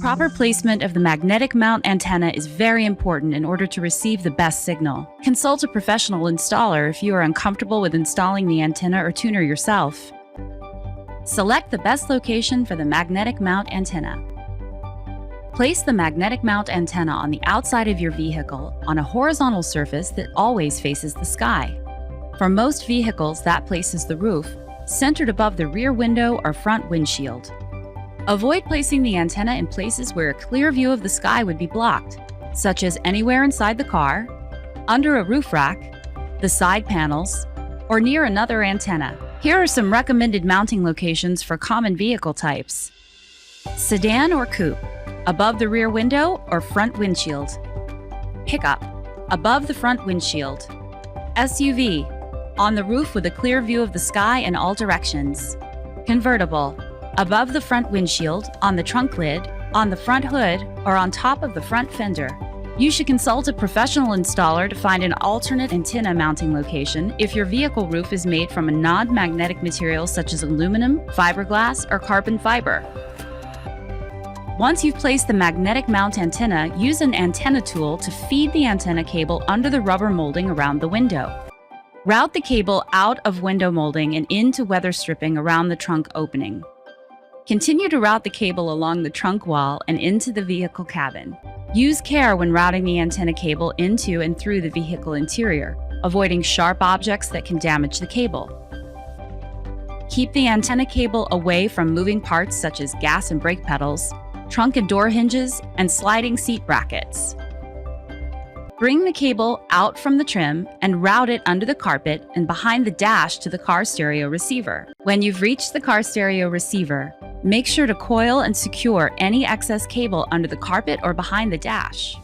Proper placement of the magnetic mount antenna is very important in order to receive the best signal. Consult a professional installer if you are uncomfortable with installing the antenna or tuner yourself. Select the best location for the magnetic mount antenna. Place the magnetic mount antenna on the outside of your vehicle on a horizontal surface that always faces the sky. For most vehicles, that places the roof, centered above the rear window or front windshield. Avoid placing the antenna in places where a clear view of the sky would be blocked, such as anywhere inside the car, under a roof rack, the side panels, or near another antenna. Here are some recommended mounting locations for common vehicle types. Sedan or coupe, above the rear window or front windshield. Pickup, above the front windshield. SUV, on the roof with a clear view of the sky in all directions. Convertible, above the front windshield, on the trunk lid, on the front hood, or on top of the front fender. You should consult a professional installer to find an alternate antenna mounting location if your vehicle roof is made from a non-magnetic material such as aluminum, fiberglass, or carbon fiber. Once you've placed the magnetic mount antenna, use an antenna tool to feed the antenna cable under the rubber molding around the window. Route the cable out of window molding and into weather stripping around the trunk opening. Continue to route the cable along the trunk wall and into the vehicle cabin. Use care when routing the antenna cable into and through the vehicle interior, avoiding sharp objects that can damage the cable. Keep the antenna cable away from moving parts such as gas and brake pedals, trunk and door hinges, and sliding seat brackets. Bring the cable out from the trim and route it under the carpet and behind the dash to the car stereo receiver. When you've reached the car stereo receiver, make sure to coil and secure any excess cable under the carpet or behind the dash.